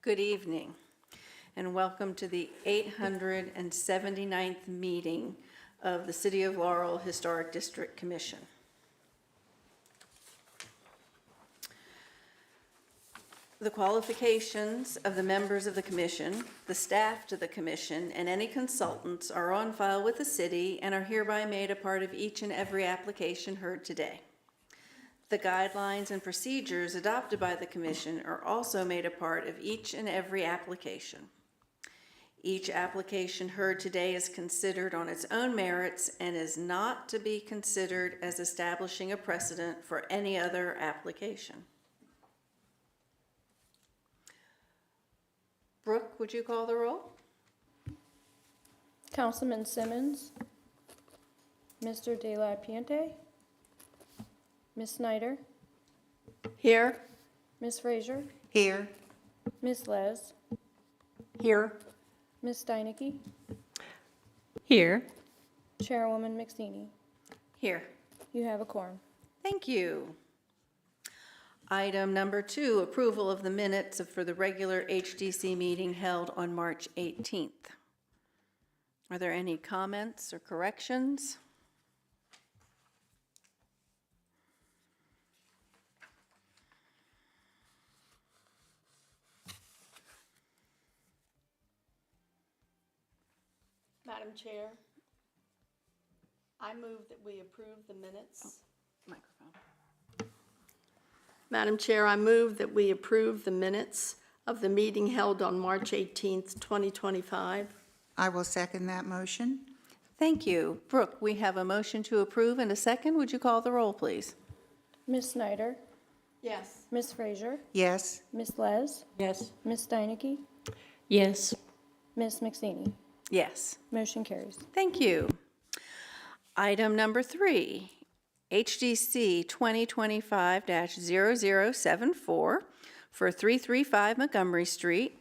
Good evening, and welcome to the 879th meeting of the City of Laurel Historic District Commission. The qualifications of the members of the commission, the staff to the commission, and any consultants are on file with the city and are hereby made a part of each and every application heard today. The guidelines and procedures adopted by the commission are also made a part of each and every application. Each application heard today is considered on its own merits and is not to be considered as establishing a precedent for any other application. Brooke, would you call the roll? Councilman Simmons, Mr. De La Puente, Ms. Snyder, Here. Ms. Frazier, Here. Ms. Les, Here. Ms. Steinecke, Here. Chairwoman McSteeny. Here. You have a quorum. Thank you. Item number 2, approval of the minutes for the regular HDC meeting held on March 18th. Are there any comments or corrections? Madam Chair, I move that we approve the minutes. Microphone. Madam Chair, I move that we approve the minutes of the meeting held on March 18th, 2025. I will second that motion. Thank you. Brooke, we have a motion to approve and a second. Would you call the roll, please? Ms. Snyder, Yes. Ms. Frazier, Yes. Ms. Les, Yes. Ms. Steinecke, Yes. Ms. McSteeny. Yes. Motion carries. Thank you. Item number 3, HDC 2025-0074 for 335 Montgomery Street,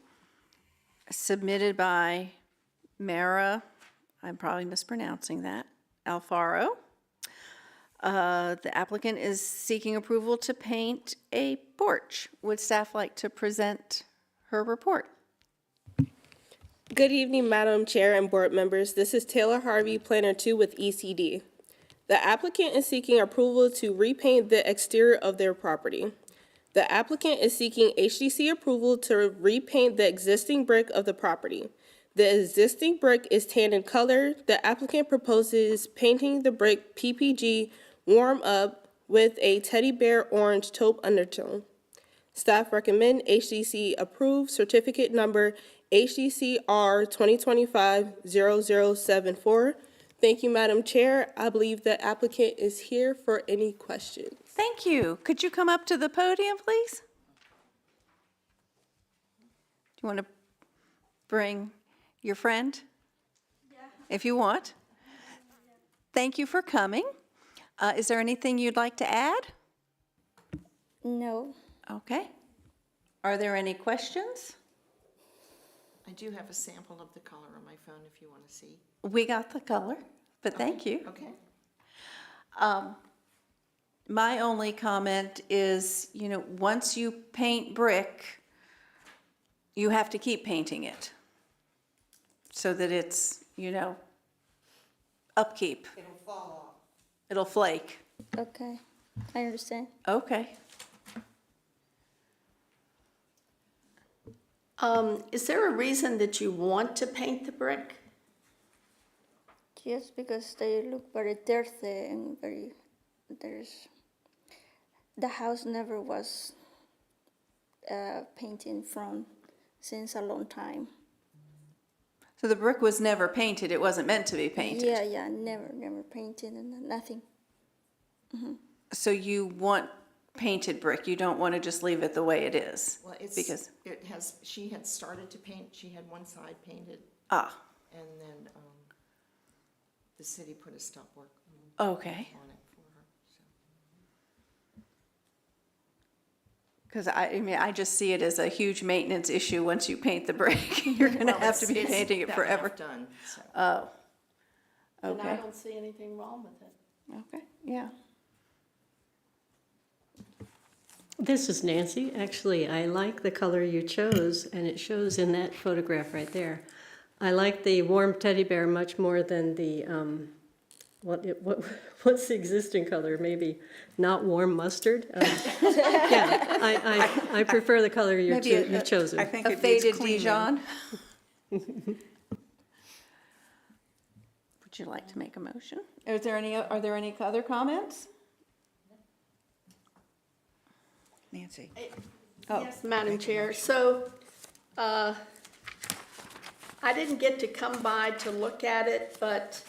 submitted by Maira, I'm probably mispronouncing that, Alfaro. The applicant is seeking approval to paint a porch. Would staff like to present her report? Good evening, Madam Chair and board members. This is Taylor Harvey, Planner 2 with ECD. The applicant is seeking approval to repaint the exterior of their property. The applicant is seeking HDC approval to repaint the existing brick of the property. The existing brick is tan in color. The applicant proposes painting the brick PPG Warm Up with a teddy bear orange taupe undertone. Staff recommend HDC approve certificate number HDCR 2025-0074. Thank you, Madam Chair. I believe the applicant is here for any questions. Thank you. Could you come up to the podium, please? Do you want to bring your friend? Yeah. If you want. Thank you for coming. Is there anything you'd like to add? No. Okay. Are there any questions? I do have a sample of the color on my phone if you want to see. We got the color, but thank you. Okay. My only comment is, once you paint brick, you have to keep painting it so that it's, upkeep. It'll fall off. It'll flake. Okay, I understand. Okay. Is there a reason that you want to paint the brick? Yes, because they look very dirty and the house never was painted from since a long time. So the brick was never painted. It wasn't meant to be painted. Yeah, never painted and nothing. Mm-hmm. So you want painted brick. You don't want to just leave it the way it is. Well, because she had started to paint, she had one side painted, and then the city put a stop work okay. on it for her, so. Because I just see it as a huge maintenance issue. Once you paint the brick, you're going to have to be painting it It's forever. that half done, so. Oh. And I Okay. don't see anything wrong with it. Okay. Yeah. This is Nancy. Actually, I like the color you chose, and it shows in that photograph right there. I like the warm teddy bear much more than the, what's the existing color? Maybe not warm mustard? Yeah, I prefer the color you've chosen. I think A it needs faded cleaning. Dijon? Would you like to make a motion? Are there any other comments? Nancy. Yes, Madam Chair. So, I didn't get to come by to look at it, but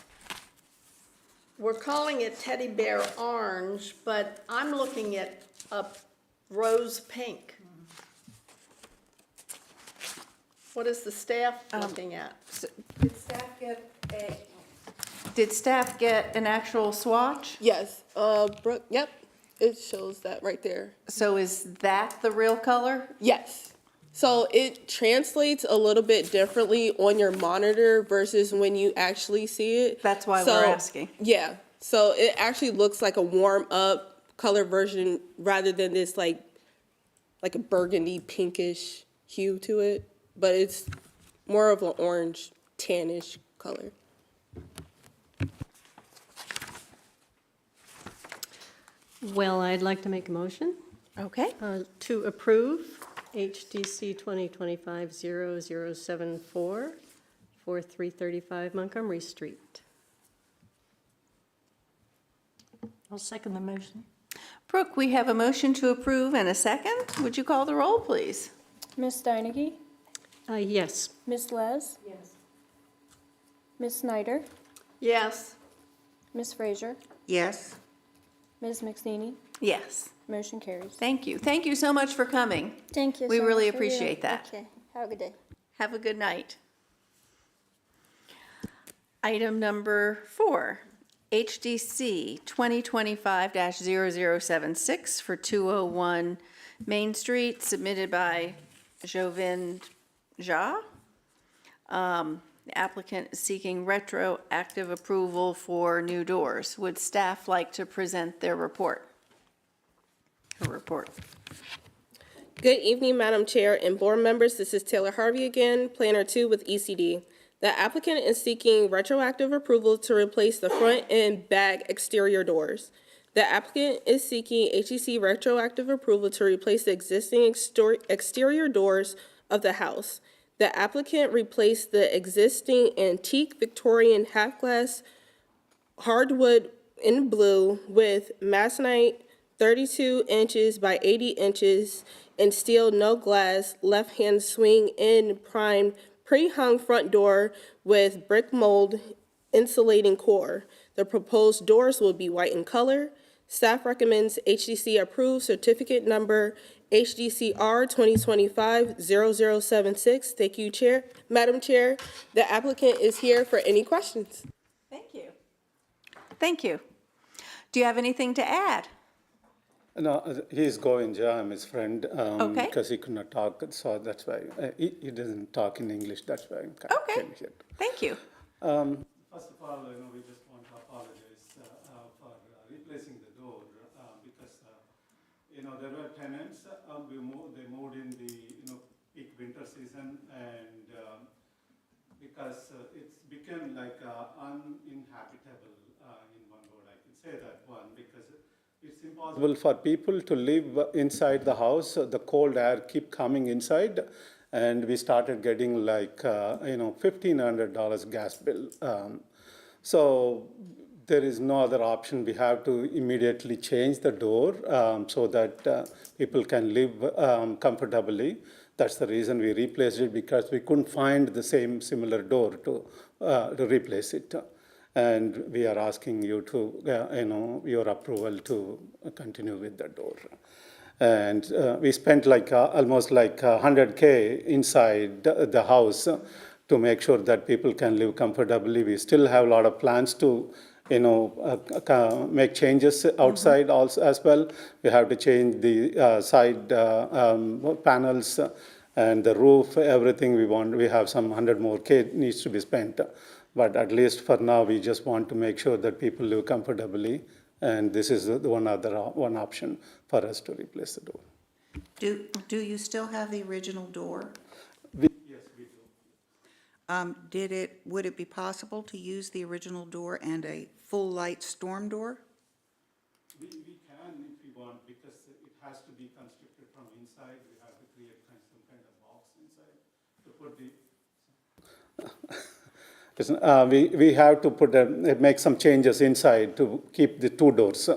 we're calling it teddy bear orange, but I'm looking at a rose pink. What is the staff looking at? Did staff get an actual swatch? Yes, Brooke, yep, it shows that right there. So is that the real color? Yes. So it translates a little bit differently on your monitor versus when you actually see it. That's why So, we're asking. Yeah. So it actually looks like a warm up color version rather than this like a burgundy pinkish hue to it. But it's more of an orange tannish color. Well, I'd like to make a motion Okay. to approve HDC 2025-0074 for 335 Montgomery Street. I'll second the motion. Brooke, we have a motion to approve and a second. Would you call the roll, please? Ms. Steinecke? Yes. Ms. Les? Yes. Ms. Snyder? Yes. Ms. Frazier? Yes. Ms. McStaney? Yes. Motion carries. Thank you. Thank you so much for coming. Thank you We so really much for your- appreciate that. Okay, have a good day. Have a good night. Item number 4, HDC 2025-0076 for 201 Main Street, submitted by Govind. The applicant is seeking retroactive approval for new doors. Would staff like to present their report? Her report. Good evening, Madam Chair and board members. This is Taylor Harvey again, Planner 2 with ECD. The applicant is seeking retroactive approval to replace the front and back exterior doors. The applicant is seeking HDC retroactive approval to replace the existing exterior doors of the house. The applicant replaced the existing antique Victorian half-glass hardwood in blue with Masonite 32 inches by 80 inches and steel no glass left-hand swing in prime pre-hung front door with brick mold insulating core. The proposed doors will be white in color. Staff recommends HDC approve certificate number HDCR 2025-0076. Thank you, Chair. Madam Chair, the applicant is here for any questions. Thank you. Thank you. Do you have anything to add? No, he's Govind. I'm his friend. Okay. Because he could not talk, so that's why. He doesn't talk in English, that's why I'm Okay. came here. Thank you. First of all, we just want to apologize for replacing the door because, there were tenants. They moved in the, peak winter season, and because it's become like uninhabitable in one word, I can say that one, because it's impossible for people to live inside the house. The cold air keep coming inside, and we started getting like $1,500 gas bill. So there is no other option. We have to immediately change the door so that people can live comfortably. That's the reason we replaced it, because we couldn't find the similar door to replace it. And we are asking you to, your approval to continue with the door. And we spent like almost like $100K inside the house to make sure that people can live comfortably. We still have a lot of plans to, make changes outside also as well. We have to change the side panels and the roof, everything we want. We have some 100 more K needs to be spent. But at least for now, we just want to make sure that people live comfortably. And this is the one option for us to replace the door. Do you still have the original door? Yes, we do. Would it be possible to use the original door and a full light storm door? We can if we want, because it has to be constructed from inside. We have to create some kind of box inside to put the. We have to make some changes inside to keep the two doors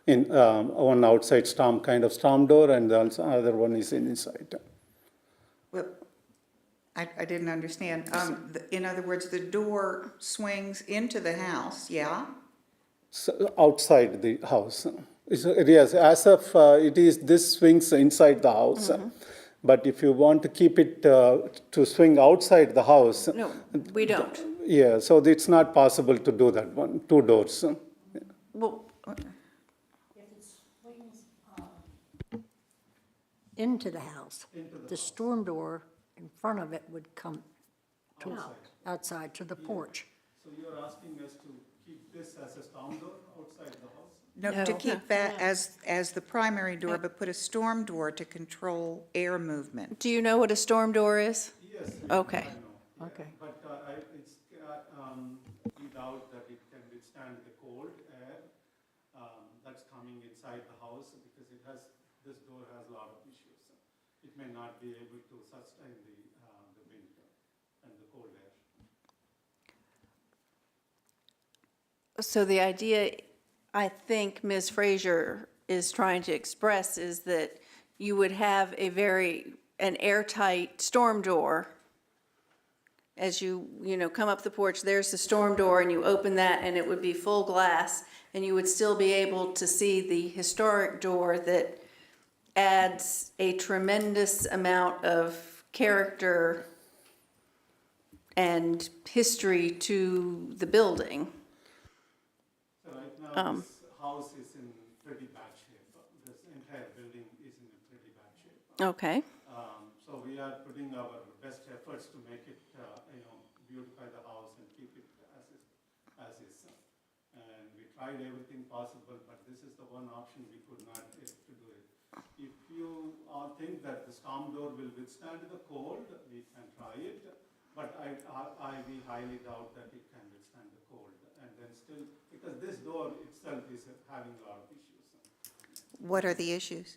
in one outside storm door, and the other one is inside. Well, I didn't understand. In other words, the door swings into the house, yeah? So outside the house. Yes, as of it is, this swings inside the house. But if you want to keep it to swing outside the house, No, we don't. yeah, so it's not possible to do that one, two doors. Well, into the house. The storm door in front of it would come to outside to the porch. So you're asking us to keep this as a storm door outside the house? No, to keep that as the primary door, but put a storm door to control air movement. do you know what a storm door is? Yes. Okay. I know. Yeah. Okay. But we doubt that it can withstand the cold air that's coming inside the house, because this door has a lot of issues. It may not be able to sustain the winter and the cold air. So the idea, I think Ms. Frazier is trying to express is that you would have an airtight storm door. As you come up the porch, there's the storm door, and you open that, and it would be full glass, and you would still be able to see the historic door that adds a tremendous amount of character and history to the building. So right now, this house is in pretty bad shape. This entire building is in a pretty bad shape. Okay. So we are putting our best efforts to make it, beautify the house and keep it as is. And we tried everything possible, but this is the one option we could not get to do it. If you think that the storm door will withstand the cold, we can try it. But we highly doubt that it can withstand the cold. And then still, because this door itself is having a lot of issues. What are the issues?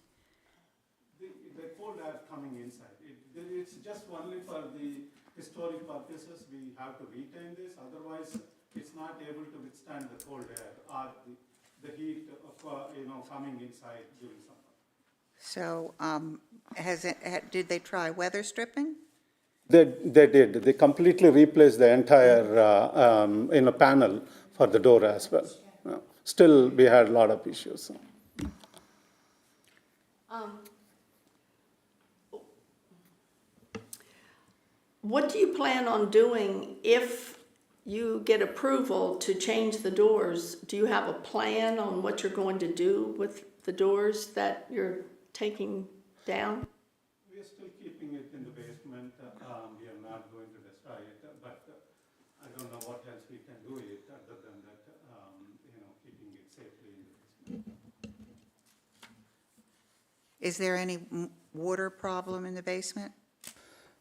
The cold air coming inside. It's just only for the historic purposes we have to retain this. Otherwise, it's not able to withstand the cold air or the heat of coming inside during summer. So, did they try weather stripping? They did. They completely replaced the entire panel for the door as well. Still, we had a lot of issues. What do you plan on doing if you get approval to change the doors? Do you have a plan on what you're going to do with the doors that you're taking down? We are still keeping it in the basement. We are not going to destroy it, but I don't know what else we can do it other than that, keeping it safely in the basement. Is there any water problem in the basement?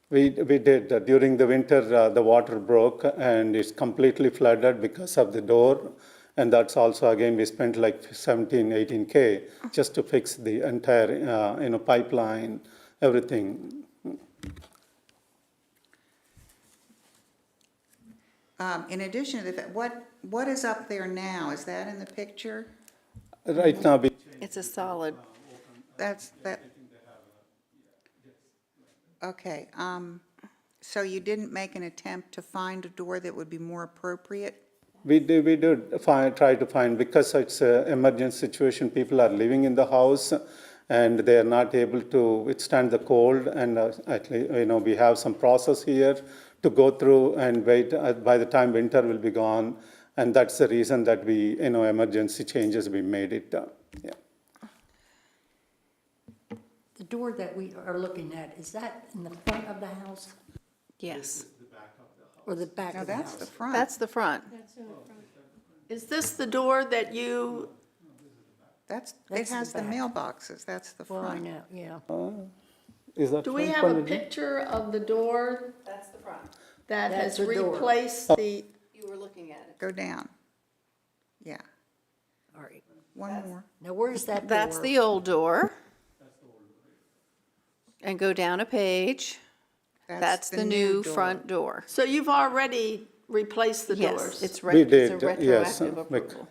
We did. During the winter, the water broke and it's completely flooded because of the door. And that's also, again, we spent like 17, 18K just to fix the entire, pipeline, everything. In addition to that, what is up there now? Is that in the picture? Right now, It's a solid. That. Okay, so you didn't make an attempt to find a door that would be more appropriate? we did try to find, because it's an emergency situation, people are living in the house and they are not able to withstand the cold, and we have some process here to go through and wait by the time winter will be gone, and that's the reason that we, emergency changes, we made it. Yeah. The door that we are looking at, is that in the front of the house Yes. or the back No, of the that's the house? front. That's the front. Is this the door that you It That's the has the back. mailboxes, that's the Well, I front. know, yeah. Is that Do we have a picture of the door That's the front. that That's has the door. replaced the, You were looking at it. Go down. Yeah, All right. one more. Now, where's that door? That's the old door. And go down a page. That's the new door. front door. so you've already replaced the Yes, doors? it's We it's a did, yes, retroactive like- approval.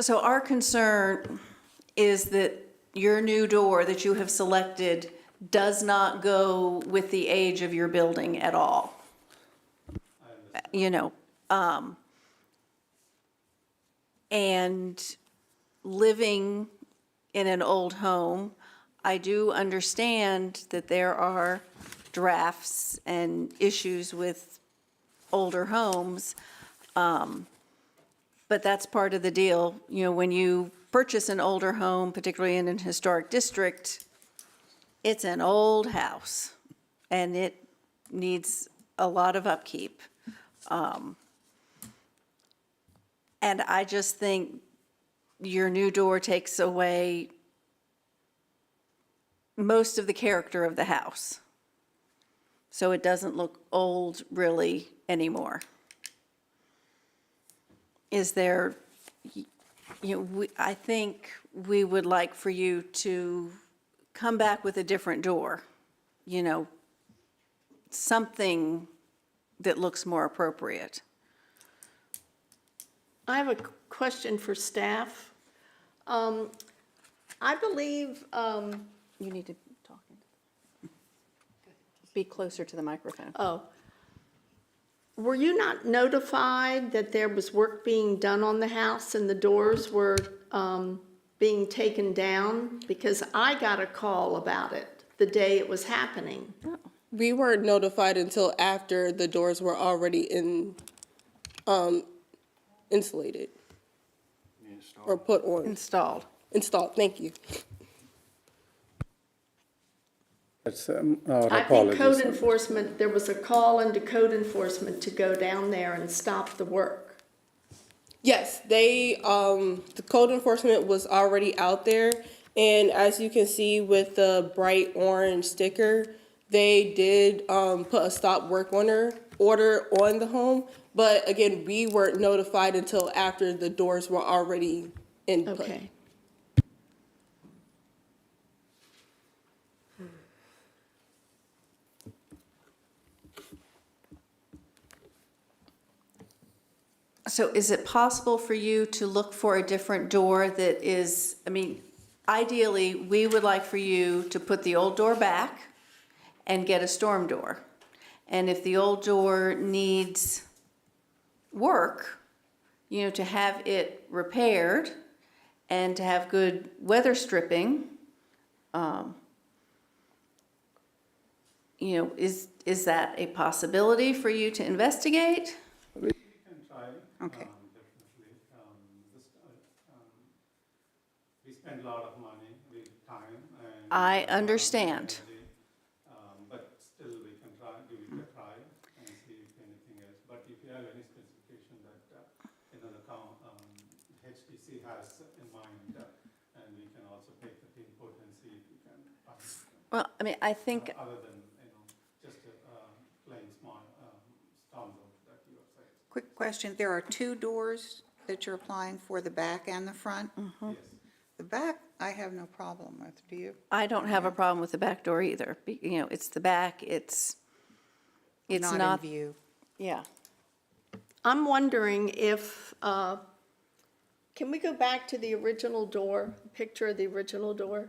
So our concern is that your new door that you have selected does not go with the age of your building at all. You know, and living in an old home, I do understand that there are drafts and issues with older homes. But that's part of the deal. You know, when you purchase an older home, particularly in an historic district, it's an old house and it needs a lot of upkeep. And I just think your new door takes away most of the character of the house. So it doesn't look old really anymore. Is there, I think we would like for you to come back with a different door, something that looks more appropriate. I have a question for staff. I believe, You need to talk. Be closer to the microphone. were you not notified that there was work being done on the house and the doors were being taken down? Because I got a call about it the day it was happening. We weren't notified until after the doors were already insulated or put on, Installed. installed, thank you. That's our I think code apologies. enforcement, there was a call into code enforcement to go down there and stop the work. Yes, the code enforcement was already out there, and as you can see with the bright orange sticker, they did put a stop work order on the home, but again, we weren't notified until after the doors were already in place. Okay. So is it possible for you to look for a different door that is, ideally, we would like for you to put the old door back and get a storm door. And if the old door needs work, to have it repaired and to have good weather stripping, is that a possibility for you to investigate? We can try. Okay. Definitely. We spend a lot of money, time, and. I understand. But still, we can give it a try and see if anything else. But if you have any specification that, the HDC has in mind, and we can also take the input and see if we can find them. Well, I think, Other than, just a plain small storm door that you have said. Quick question, there are two doors that you're applying for, the back and the front? Yes. The back, I have no problem with, do you? I don't have a problem with the back door either. It's the back, it's Not not, in view. yeah. I'm wondering if, can we go back to the original door, picture of the original door?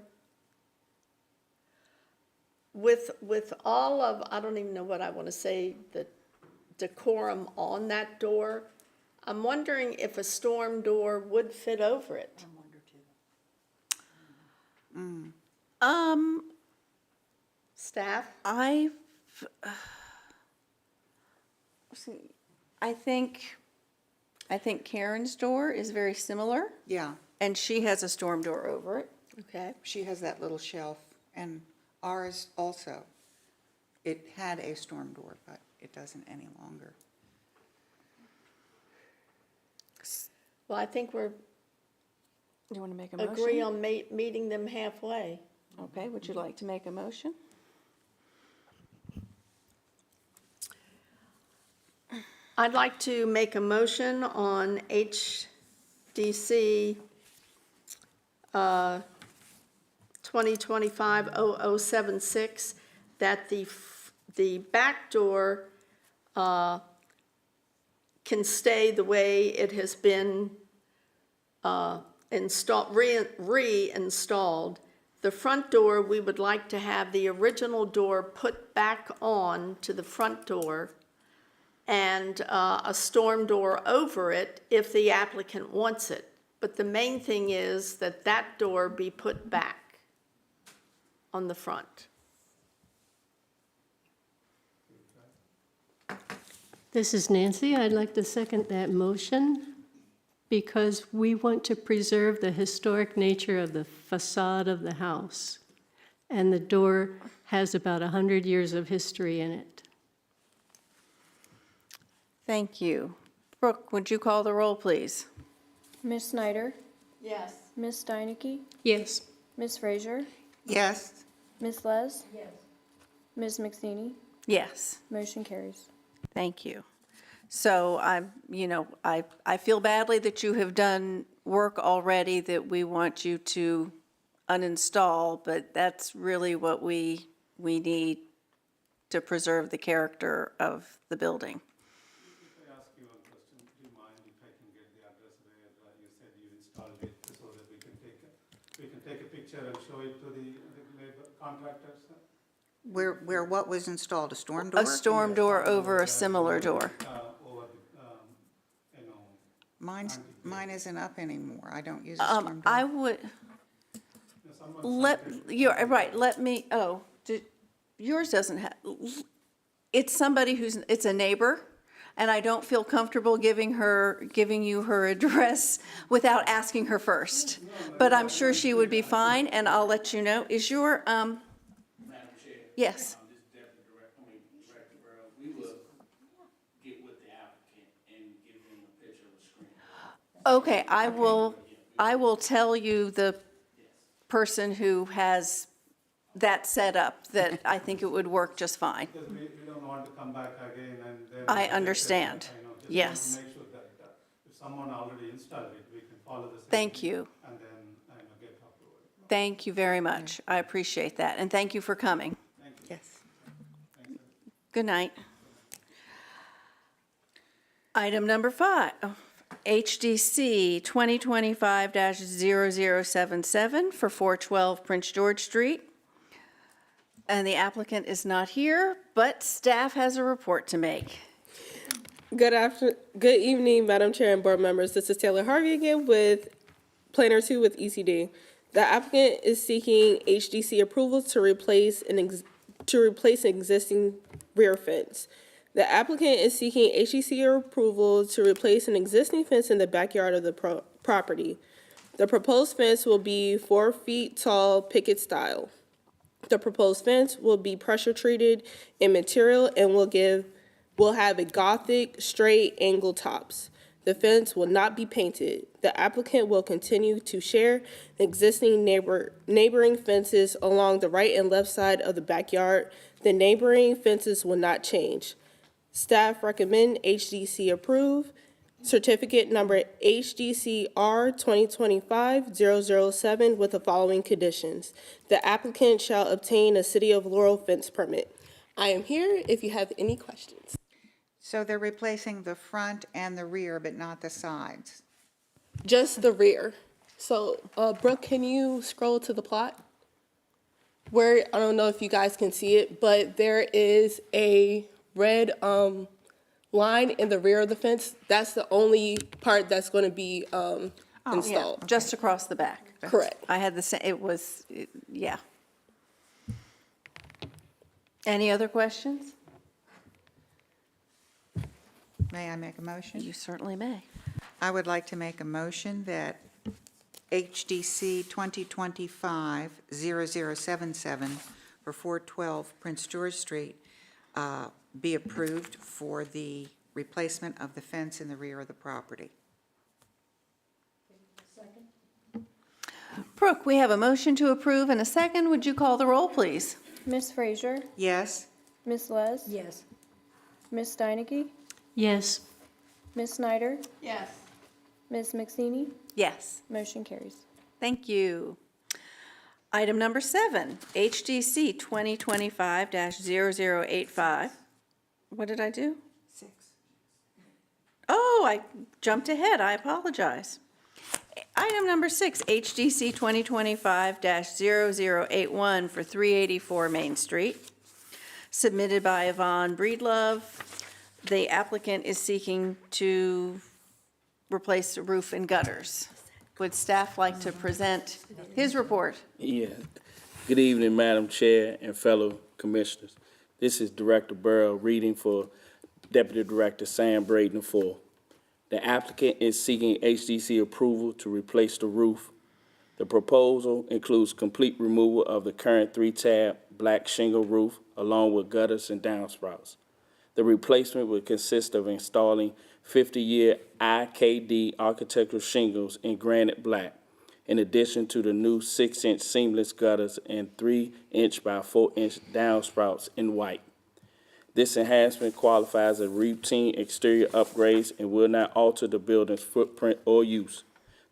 With all of, I don't even know what I want to say, the decorum on that door, I'm wondering if a storm door would fit over it. Staff? I think Karen's door is very similar, Yeah, and she has a storm door over it. Okay. she has that little shelf, and ours also. It had a storm door, but it doesn't any longer. Well, I think we're Do you want to make a motion? agree on meeting them halfway. Okay, would you like to make a motion? I'd like to make a motion on HDC 2025-0076 that the back door can stay the way it has been reinstalled. The front door, we would like to have the original door put back on to the front door and a storm door over it if the applicant wants it. But the main thing is that that door be put back on the front. This is Nancy. I'd like to second that motion because we want to preserve the historic nature of the facade of the house. And the door has about 100 years of history in it. Thank you. Brooke, would you call the roll, please? Ms. Snyder, Yes. Ms. Steinecke, Yes. Ms. Frazier, Yes, Ms. Les? Yes. Ms. McStaney? Yes. Motion carries. Thank you. So I feel badly that you have done work already that we want you to uninstall, but that's really what we need to preserve the character of the building. If I ask you one question, do you mind if I can get the address where you said you installed it so that we can take a picture and show it to the labor contractors? where what was installed, a storm door? A storm door over a similar door. Over the, Mine isn't up anymore. I don't use a storm door. I would, you're right, yours doesn't have, it's somebody it's a neighbor, and I don't feel comfortable giving you her address without asking her first. But I'm sure she would be fine, and I'll let you know. Is your, Madam Chair. yes, This Deputy Director Burrow, we will get with the applicant and give him a picture of the screen. okay, I will tell you the person who has that set up, that I think it would work just fine. because we don't want to come back again and then. I understand. I know, just Yes. want to make sure that if someone already installed it, we can follow the same. Thank you. And then, get approval. Thank you very much. I appreciate that, and thank you for coming. Yes. Good night. Item number 5, HDC 2025-0077 for 412 Prince George Street. And the applicant is not here, but staff has a report to make. Good evening, Madam Chair and board members. This is Taylor Harvey again with Planner 2 with ECD. The applicant is seeking HDC approval to replace an existing rear fence. The applicant is seeking HDC approval to replace an existing fence in the backyard of the property. The proposed fence will be 4 feet tall, picket style. The proposed fence will be pressure treated in material and will have a gothic straight angle tops. The fence will not be painted. The applicant will continue to share the existing neighboring fences along the right and left side of the backyard. The neighboring fences will not change. Staff recommend HDC approve. Certificate number HDCR 2025-007 with the following conditions. The applicant shall obtain a City of Laurel fence permit. I am here if you have any questions. So they're replacing the front and the rear, but not the sides? Just the rear. So, Brooke, can you scroll to the plot? Where, I don't know if you guys can see it, but there is a red line in the rear of the fence. That's the only part that's going to be installed. Just across the back. Correct. I had the same, yeah. Any other questions? May I make a motion? You certainly may. I would like to make a motion that HDC 2025-0077 for 412 Prince George Street be approved for the replacement of the fence in the rear of the property. Brooke, we have a motion to approve and a second. Would you call the roll, please? Ms. Frazier, Yes? Ms. Les, Yes. Ms. Steinecke, Yes. Ms. Snyder, Yes. Ms. McStaney, Yes. motion carries. Thank you. Item number 7, HDC 2025-0085. What did I do? 6. Oh, I jumped ahead. I apologize. Item number 6, HDC 2025-0081 for 384 Main Street, submitted by Yvonne Breedlove. The applicant is seeking to replace the roof and gutters. Would staff like to present his report? Yeah. Good evening, Madam Chair and fellow commissioners. This is Director Burrow reading for Deputy Director Sam Braden IV. The applicant is seeking HDC approval to replace the roof. The proposal includes complete removal of the current 3-tab black shingle roof along with gutters and downspouts. The replacement would consist of installing 50-year IKD architectural shingles in granite black, in addition to the new 6-inch seamless gutters and 3-inch by 4-inch downspouts in white. This enhancement qualifies as routine exterior upgrades and will not alter the building's footprint or use.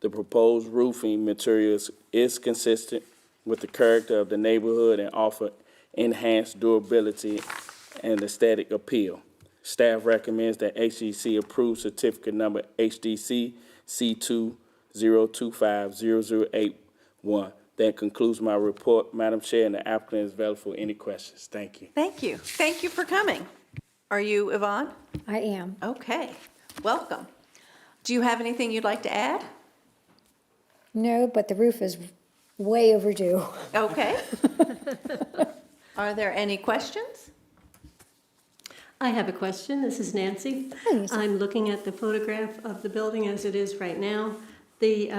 The proposed roofing materials is consistent with the character of the neighborhood and offer enhanced durability and aesthetic appeal. Staff recommends that HDC approve certificate number HDC C20250081. That concludes my report, Madam Chair, and the applicant is available for any questions. Thank you. Thank you. Thank you for coming. Are you Yvonne? I am. Okay, welcome. Do you have anything you'd like to add? No, but the roof is way overdue. Okay. Are there any questions? I have a question. This is Nancy. Hi, Nancy. I'm looking at the photograph of the building as it is right now. The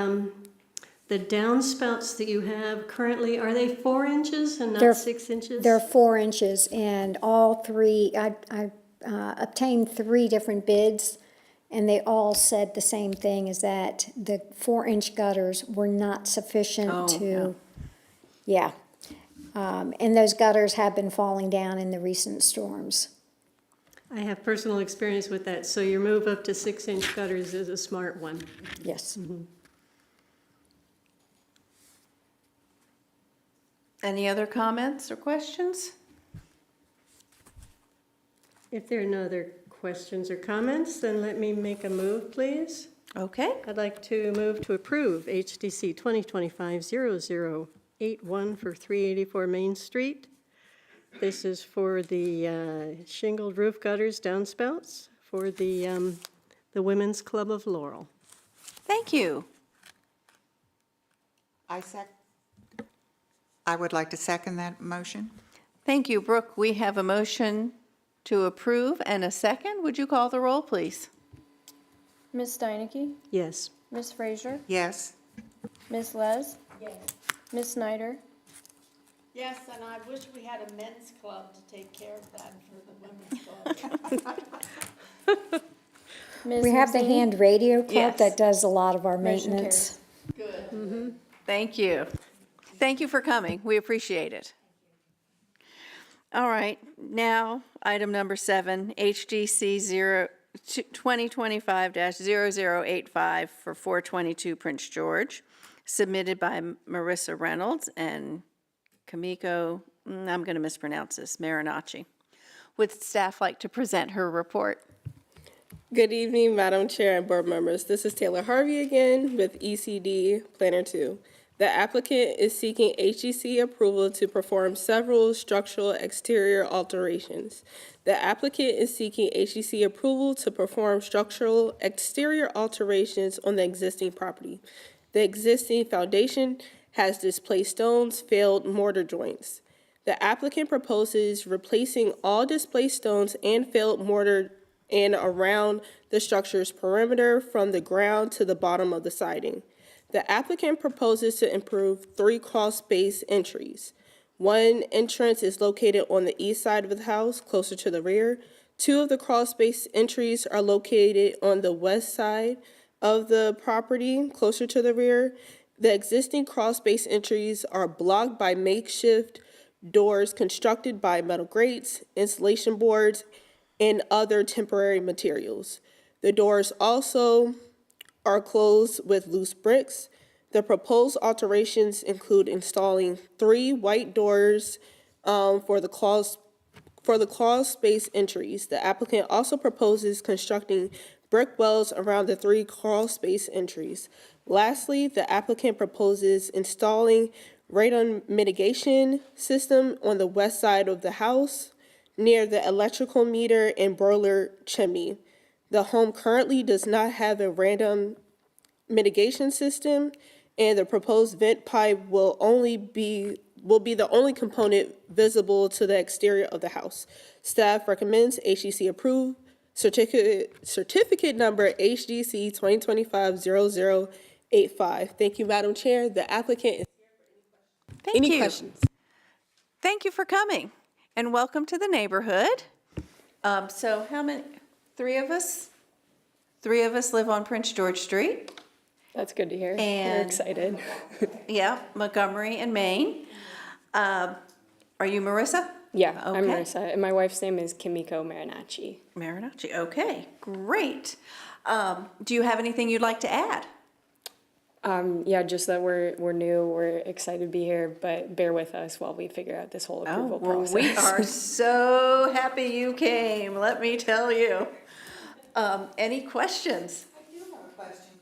downspouts that you have currently, are they 4 inches and They're- not 6 inches? They're 4 inches, and all three, I obtained 3 different bids, and they all said the same thing, is that the 4-inch gutters were not sufficient Oh, to, yeah. And those gutters have been falling down in the recent storms. I have personal experience with that, so your move up to 6-inch gutters is a smart one. Yes. Any other comments or questions? If there are no other questions or comments, then let me make a move, please. Okay, I'd like to move to approve HDC 2025-0081 for 384 Main Street. This is for the shingled roof gutters downspouts for the Women's Club of Laurel. thank you. I would like to second that motion. Thank you, Brooke. We have a motion to approve and a second. Would you call the roll, please? Ms. Steinecke, Yes. Ms. Frazier, Yes? Ms. Les, Ms. Snyder, Yes, and I wish we had a men's club to take care of that for the women's club. Ms. We have the McStaney, hand radio club Yes. that does a lot of our Motion maintenance. Good. Thank you. Thank you for coming. We appreciate it. All right, now, item number 7, HDC 2025-0085 for 422 Prince George, submitted by Marissa Reynolds and Kamiko, I'm going to mispronounce this, Marinacci. Would staff like to present her report? Good evening, Madam Chair and board members. This is Taylor Harvey again with ECD Planner 2. The applicant is seeking HDC approval to perform several structural exterior alterations. The applicant is seeking HDC approval to perform structural exterior alterations on the existing property. The existing foundation has displaced stones, failed mortar joints. The applicant proposes replacing all displaced stones and failed mortar in around the structure's perimeter from the ground to the bottom of the siding. The applicant proposes to improve 3 crawl space entries. One entrance is located on the east side of the house, closer to the rear. 2 of the crawl space entries are located on the west side of the property, closer to the rear. The existing crawl space entries are blocked by makeshift doors constructed by metal grates, insulation boards, and other temporary materials. The doors also are closed with loose bricks. The proposed alterations include installing 3 white doors for the crawl space entries. The applicant also proposes constructing brick wells around the 3 crawl space entries. Lastly, the applicant proposes installing radon mitigation system on the west side of the house near the electrical meter and boiler chimney. The home currently does not have a radon mitigation system, and the proposed vent pipe will be the only component visible to the exterior of the house. Staff recommends HDC approve certificate number HDC 2025-0085. Thank you, Madam Chair. The applicant is Thank any you. questions? Thank you for coming, and welcome to the neighborhood. So how many, 3 of us? 3 of us live on Prince George Street. That's good to hear. And- We're excited. Yeah, Montgomery and Maine. Are you Marissa? Yeah, I'm Okay. Marissa, and my wife's name is Kimiko Marinacci. Marinacci, okay, great. Do you have anything you'd like to add? Yeah, just that we're new, we're excited to be here, but bear with us while we figure out this whole approval process. We are so happy you came, let me tell you. Any questions? I do have a question.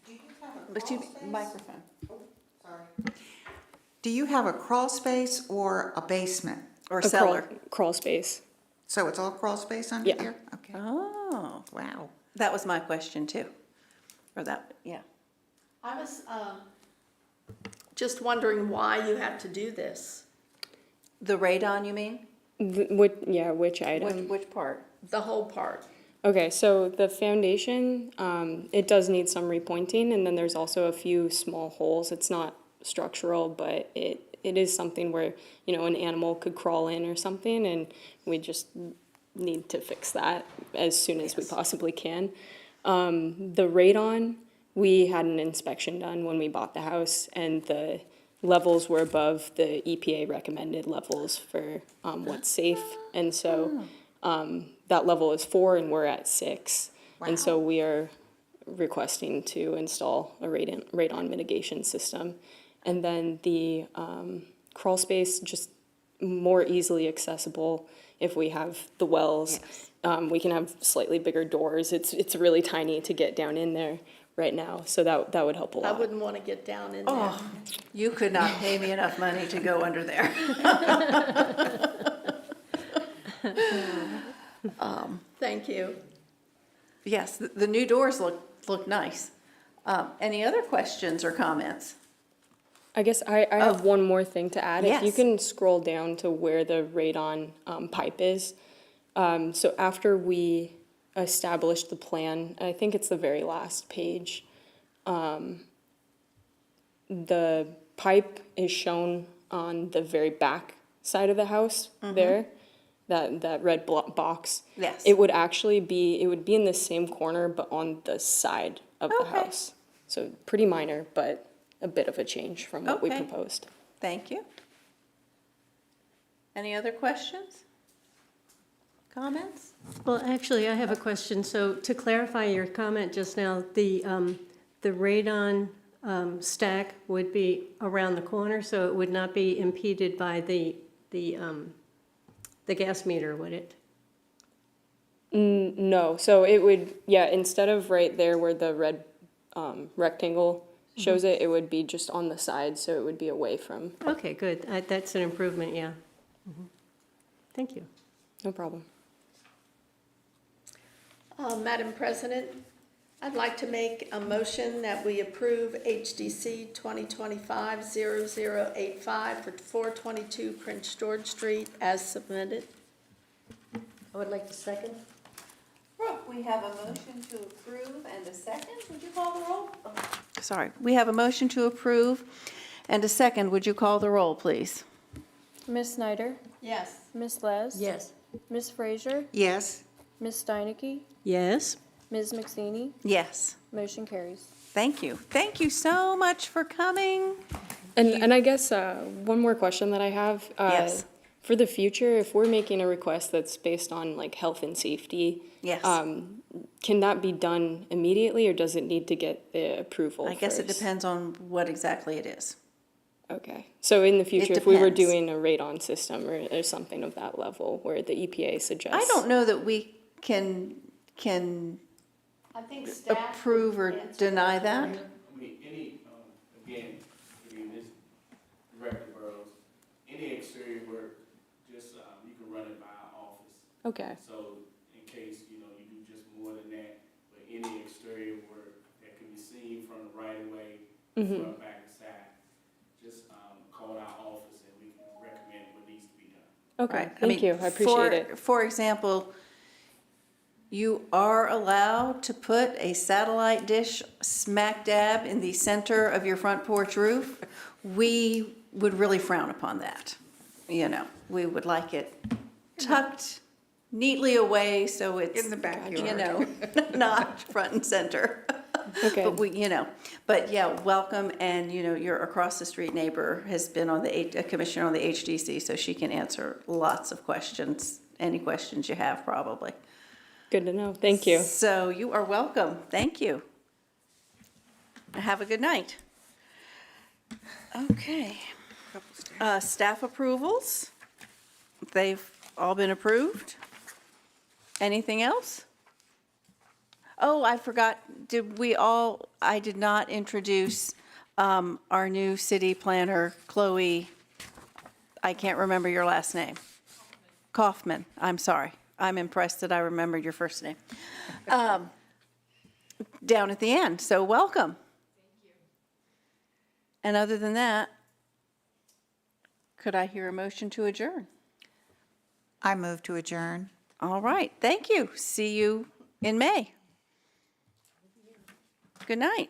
Do you have a But crawl you, space? microphone. Sorry. Do you have a crawl space or a basement? Or A cellar? crawl space. So it's all crawl space under Yeah. here? Okay. Oh, Wow. that was my question too. Or that, yeah. I was just wondering why you had to do this, The radon, you mean? Which item? Which part? the whole part. Okay, so the foundation, it does need some repointing, and then there's also a few small holes. It's not structural, but it is something where, an animal could crawl in or something, and we just need to fix that as soon as we possibly can. The radon, we had an inspection done when we bought the house, and the levels were above the EPA recommended levels for what's safe, and so that level is 4 and we're at 6. And so we are requesting to install a radon mitigation system. And then the crawl space, just more easily accessible if we have the wells. We can have slightly bigger doors. It's really tiny to get down in there right now, so that would help a I lot. wouldn't want to get down in there. You could not pay me enough money to go under there. Thank you. Yes, the new doors look nice. Any other questions or comments? I guess I have one more thing to add. If you Yes. can scroll down to where the radon pipe is. So after we established the plan, I think it's the very last page, the pipe is shown on the very back side of the house there, that red box. Yes. It would be in the same corner, but on the side of the Okay. house. So pretty minor, but a bit of a change from what we Okay. proposed. Thank you. Any other questions? Comments? Well, actually, I have a question. So to clarify your comment just now, the radon stack would be around the corner, so it would not be impeded by the gas meter, would it? No, so it would, instead of right there where the red rectangle shows it would be just on the side, so it would be away from. Okay, good. That's an improvement, yeah. Thank you. No problem. Madam President, I'd like to make a motion that we approve HDC 2025-0085 for 422 Prince George Street as submitted. I would like to second. We have a motion to approve and a second. Would you call the roll? Sorry. We have a motion to approve and a second. Would you call the roll, please? Ms. Snyder, Yes. Ms. Les. Yes. Ms. Frazier, Yes. Ms. Steinecke, Yes? Ms. McSweeney? Yes, Motion carries. thank you. Thank you so much for coming. And I guess one more question that I have. Yes. For the future, if we're making a request that's based on like health and safety, Yes. can that be done immediately or does it need to get the approval I guess it first? depends on what exactly it is. Okay, so in the future, if we were depends. doing a radon system or something of that level where the EPA suggests. I don't know that we can I think staff approve or would answer deny those. that. I mean, again, this Director Burrows, any exterior work, just, you can run it by our office. Okay, So in case, you do just more than that, but any exterior work that can be seen from the right of way, front, back, and side, just, call our office and we can recommend what needs to be done. okay, Right. I mean, thank you, I appreciate it. For example, you are allowed to put a satellite dish smack dab in the center of your front porch roof. We would really frown upon that. We would like it tucked neatly away so it's, In the backyard. not front and center. Okay. But yeah, welcome, and your across the street neighbor has been on a commissioner on the HDC, so she can answer lots of questions, any questions you have probably. Good to know, thank you. So you are welcome, thank you. Have a good night. Okay. Staff approvals, they've all been approved. Anything else? Oh, I forgot, I did not introduce our new city planner, Chloe, I can't remember your last name. Kaufman, I'm sorry. I'm impressed that I remembered your first name. Down at the end, so welcome. Thank you. And other than that, could I hear a motion to adjourn? I move to adjourn. All right, thank you. See you in May. Good night.